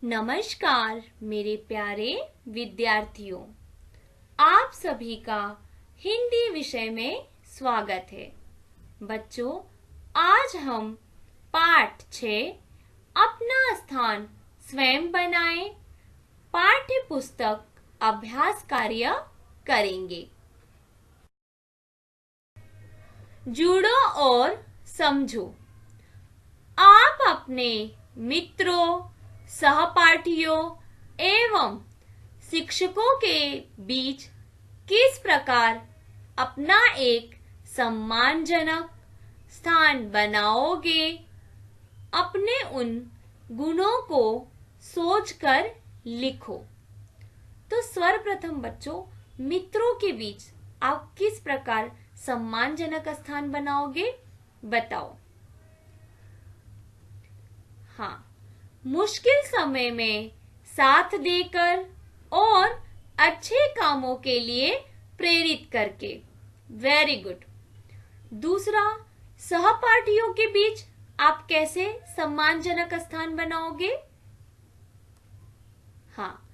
नमस्कार मेरे प्यारे विद्यार्थियों, आप सभी का हिंदी विषय में स्वागत है। बच्चों, आज हम पाठ 6 अपना स्थान स्वयं बनाएं पाठ्य पुस्तक अभ्यास कार्य करेंगे। जुड़ो और समझो। आप अपने मित्रों, सहपाठियों एवं शिक्षकों के बीच किस प्रकार अपना एक सम्मानजनक स्थान बनाओगे, अपने उन गुणों को सोचकर लिखो। तो सर्वप्रथम बच्चों, मित्रों के बीच आप किस प्रकार सम्मानजनक स्थान बनाओगे, बताओ। हाँ, मुश्किल समय में साथ देकर और अच्छे कामों के लिए प्रेरित करके। Very good. दूसरा, सहपाठियों के बीच आप कैसे सम्मानजनक स्थान बनाओगे? हाँ,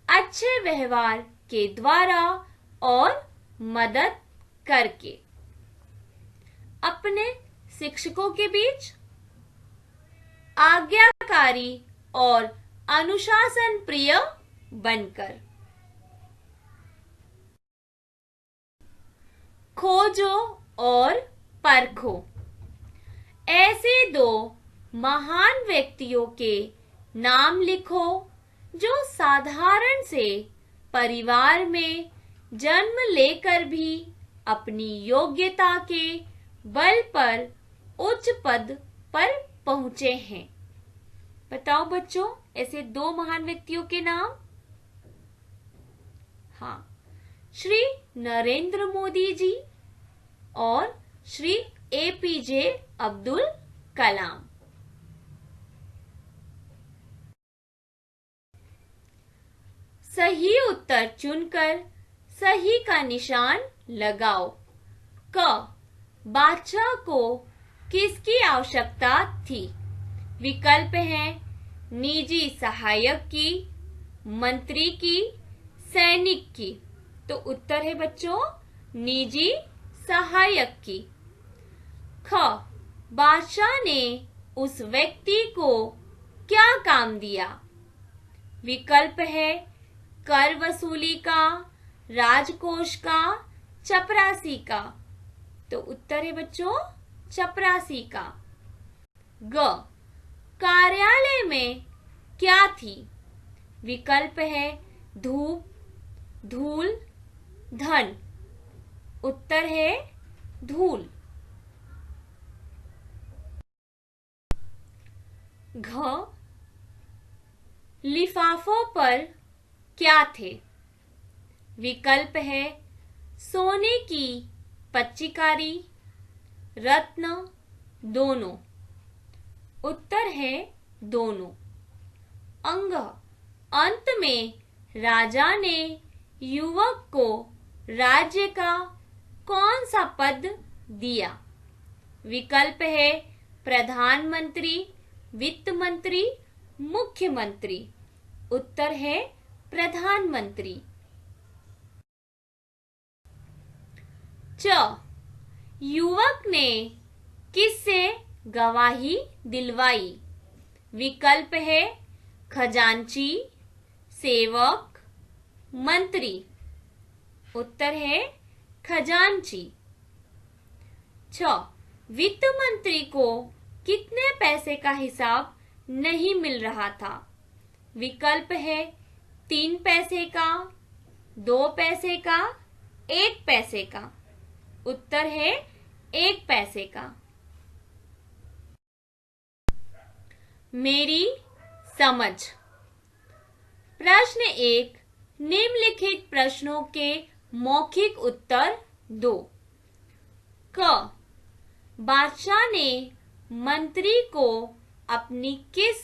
अच्छे व्यवहार के द्वारा और मदद करके। अपने शिक्षकों के बीच आज्ञाकारी और अनुशासन प्रिय बनकर। खोजो और परखो। ऐसे दो महान व्यक्तियों के नाम लिखो जो साधारण से परिवार में जन्म लेकर भी अपनी योग्यता के बल पर उच्च पद पर पहुंचे हैं। बताओ बच्चों, ऐसे दो महान व्यक्तियों के नाम। हाँ, श्री नरेंद्र मोदी जी और श्री एपीजे अब्दुल कलाम। सही उत्तर चुनकर सही का निशान लगाओ। क, बादशाह को किसकी आवश्यकता थी? विकल्प हैं निजी सहायक की, मंत्री की, सैनिक की। तो उत्तर है बच्चों निजी सहायक की। ख, बादशाह ने उस व्यक्ति को क्या काम दिया? विकल्प है कर वसूली का, राजकोष का, चपरासी का। तो उत्तर है बच्चों चपरासी का। ग, कार्यालय में क्या थी? विकल्प है धूप, धूल, धन। उत्तर है धूल। घ, लिफाफों पर क्या थे? विकल्प है सोने की पच्चीकारी, रत्न, दोनों। उत्तर है दोनों। अंग, अंत में राजा ने युवक को राज्य का कौन सा पद दिया? विकल्प है प्रधानमंत्री, वित्त मंत्री, मुख्यमंत्री। उत्तर है प्रधानमंत्री। च, युवक ने किससे गवाही दिलवाई? विकल्प है खजांची, सेवक, मंत्री। उत्तर है खजांची। छ, वित्त मंत्री को कितने पैसे का हिसाब नहीं मिल रहा था? विकल्प है 3 पैसे का, 2 पैसे का, 1 पैसे का। उत्तर है 1 पैसे का। मेरी समझ। प्रश्न 1, निम्नलिखित प्रश्नों के मौखिक उत्तर दो। क, बादशाह ने मंत्री को अपनी किस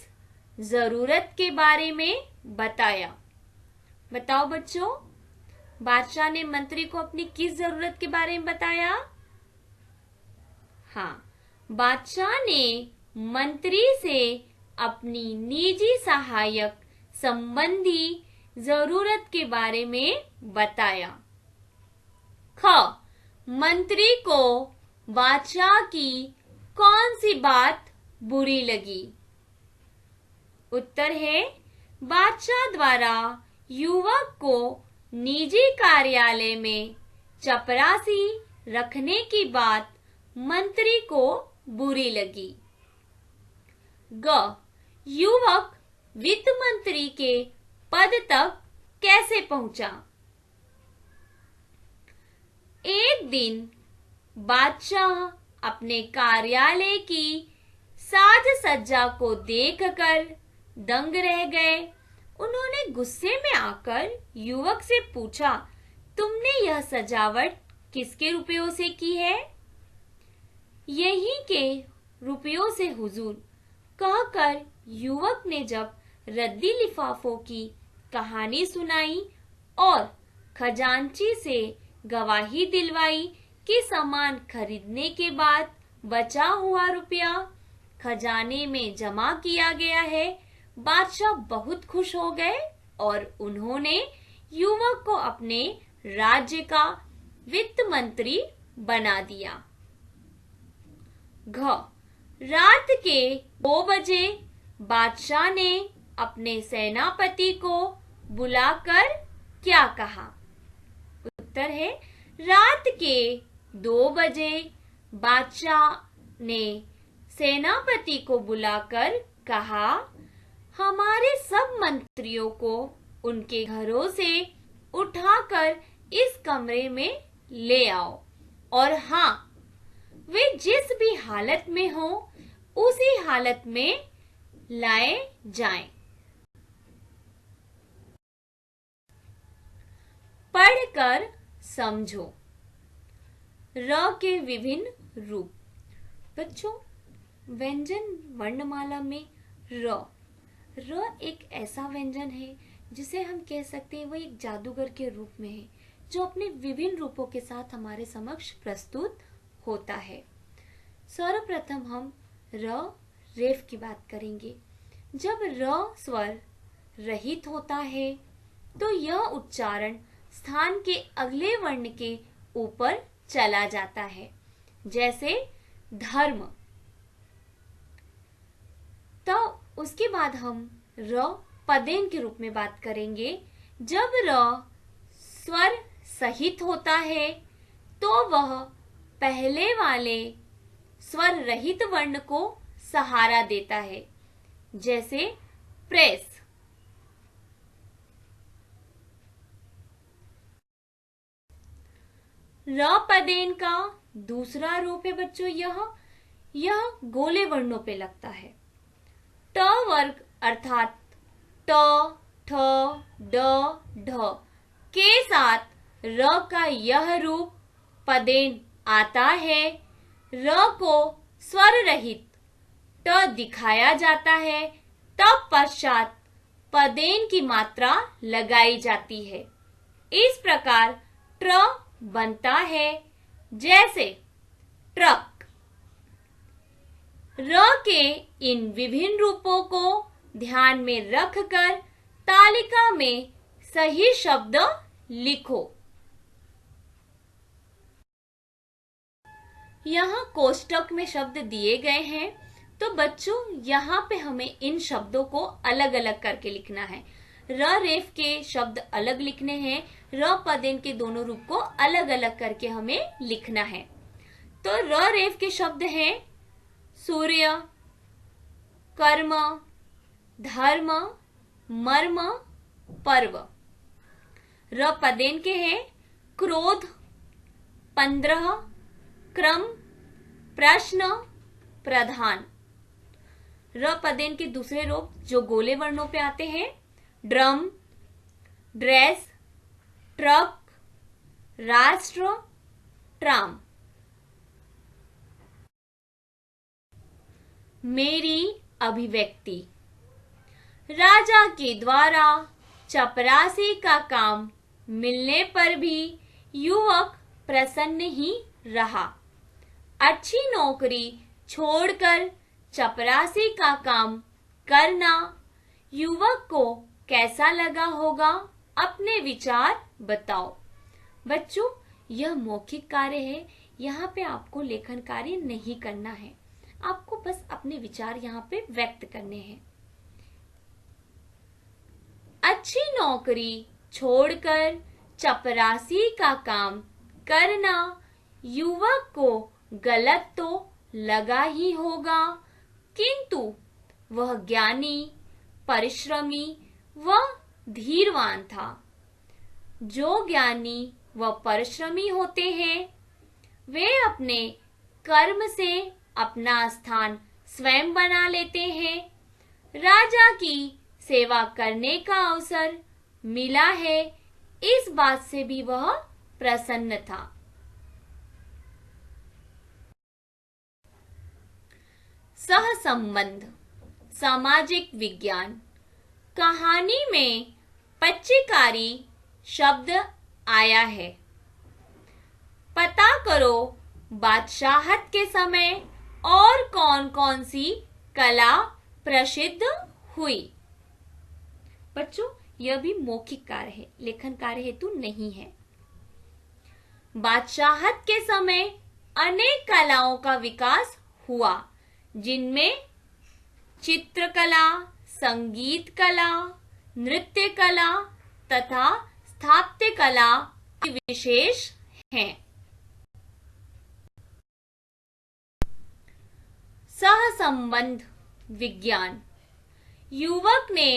जरूरत के बारे में बताया? बताओ बच्चों, बादशाह ने मंत्री को अपनी किस जरूरत के बारे में बताया? हाँ, बादशाह ने मंत्री से अपनी निजी सहायक संबंधी जरूरत के बारे में बताया। ख, मंत्री को बादशाह की कौन सी बात बुरी लगी? उत्तर है, बादशाह द्वारा युवक को निजी कार्यालय में चपरासी रखने की बात मंत्री को बुरी लगी। ग, युवक वित्त मंत्री के पद तक कैसे पहुंचा? एक दिन बादशाह अपने कार्यालय की साज सज्जा को देखकर दंग रह गए। उन्होंने गुस्से में आकर युवक से पूछा, तुमने यह सजावट किसके रुपयों से की है? यहीं के रुपयों से हुजूर, कहकर युवक ने जब रद्दी लिफाफों की कहानी सुनाई और खजांची से गवाही दिलवाई कि सामान खरीदने के बाद बचा हुआ रुपया खजाने में जमा किया गया है, बादशाह बहुत खुश हो गए और उन्होंने युवक को अपने राज्य का वित्त मंत्री बना दिया। घ, रात के 2 बजे बादशाह ने अपने सेनापति को बुलाकर क्या कहा? उत्तर है, रात के 2 बजे बादशाह ने सेनापति को बुलाकर कहा, हमारे सब मंत्रियों को उनके घरों से उठाकर इस कमरे में ले आओ और हाँ, वे जिस भी हालत में हो उसी हालत में लाए जाएं। पढ़कर समझो। र के विभिन्न रूप। बच्चों, व्यंजन वर्णमाला में र एक ऐसा व्यंजन है जिसे हम कह सकते हैं वह एक जादूगर के रूप में है, जो अपने विभिन्न रूपों के साथ हमारे समक्ष प्रस्तुत होता है। सर्वप्रथम हम र रेफ की बात करेंगे। जब र स्वर रहित होता है तो यह उच्चारण स्थान के अगले वर्ण के ऊपर चला जाता है, जैसे धर्म। तो उसके बाद हम र पदेन के रूप में बात करेंगे। जब र स्वर सहित होता है तो वह पहले वाले स्वर रहित वर्ण को सहारा देता है, जैसे प्रेस। र पदेन का दूसरा रूप है बच्चों यह गोले वर्णों पे लगता है। ट वर्ग अर्थात ट, ठ, ड, ढ के साथ र का यह रूप पदेन आता है। र को स्वर रहित ट दिखाया जाता है, तब पश्चात पदेन की मात्रा लगाई जाती है। इस प्रकार ट्र बनता है, जैसे ट्रक। र के इन विभिन्न रूपों को ध्यान में रखकर तालिका में सही शब्द लिखो। यहाँ कोष्टक में शब्द दिए गए हैं, तो बच्चों यहाँ पे हमें इन शब्दों को अलग अलग करके लिखना है। र रेफ के शब्द अलग लिखने हैं, र पदेन के दोनों रूप को अलग अलग करके हमें लिखना है। तो र रेफ के शब्द हैं सूर्य, कर्म, धर्म, मर्म, पर्व। र पदेन के हैं क्रोध, 15, क्रम, प्रश्न, प्रधान। र पदेन के दूसरे रूप जो गोले वर्णों पे आते हैं, ड्रम, ड्रेस, ट्रक, राष्ट्र, ट्राम। मेरी अभिव्यक्ति। राजा के द्वारा चपरासी का काम मिलने पर भी युवक प्रसन्न ही रहा। अच्छी नौकरी छोड़कर चपरासी का काम करना युवक को कैसा लगा होगा? अपने विचार बताओ। बच्चों, यह मौखिक कार्य है। यहाँ पे आपको लेखन कार्य नहीं करना है, आपको बस अपने विचार यहाँ पे व्यक्त करने हैं। अच्छी नौकरी छोड़कर चपरासी का काम करना युवक को गलत तो लगा ही होगा, किंतु वह ज्ञानी, परिश्रमी व धीरवान था। जो ज्ञानी व परिश्रमी होते हैं, वे अपने कर्म से अपना स्थान स्वयं बना लेते हैं। राजा की सेवा करने का अवसर मिला है, इस बात से भी वह प्रसन्न था। सहसंबंध सामाजिक विज्ञान। कहानी में पच्चीकारी शब्द आया है। पता करो बादशाहत के समय और कौन कौन सी कला प्रसिद्ध हुई। बच्चों, यह भी मौखिक कार्य है, लेखन कार्य हेतु नहीं है। बादशाहत के समय अनेक कलाओं का विकास हुआ, जिनमें चित्रकला, संगीत कला, नृत्य कला तथा स्थापत्य कला विशेष हैं। सहसंबंध विज्ञान। युवक ने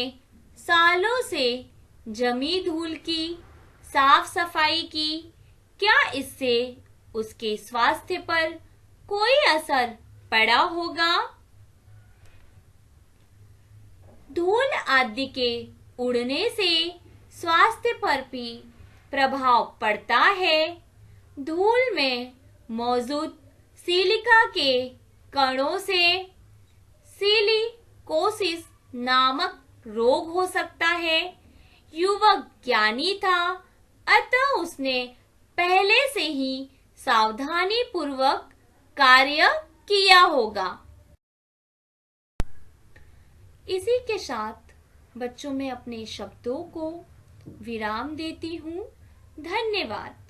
सालों से जमी धूल की साफ सफाई की। क्या इससे उसके स्वास्थ्य पर कोई असर पड़ा होगा? धूल आदि के उड़ने से स्वास्थ्य पर भी प्रभाव पड़ता है। धूल में मौजूद सिलिका के कणों से सिलिकोसिस नामक रोग हो सकता है। युवक ज्ञानी था, अतः उसने पहले से ही सावधानी पूर्वक कार्य किया होगा। इसी के साथ बच्चों में अपने शब्दों को विराम देती हूँ। धन्यवाद।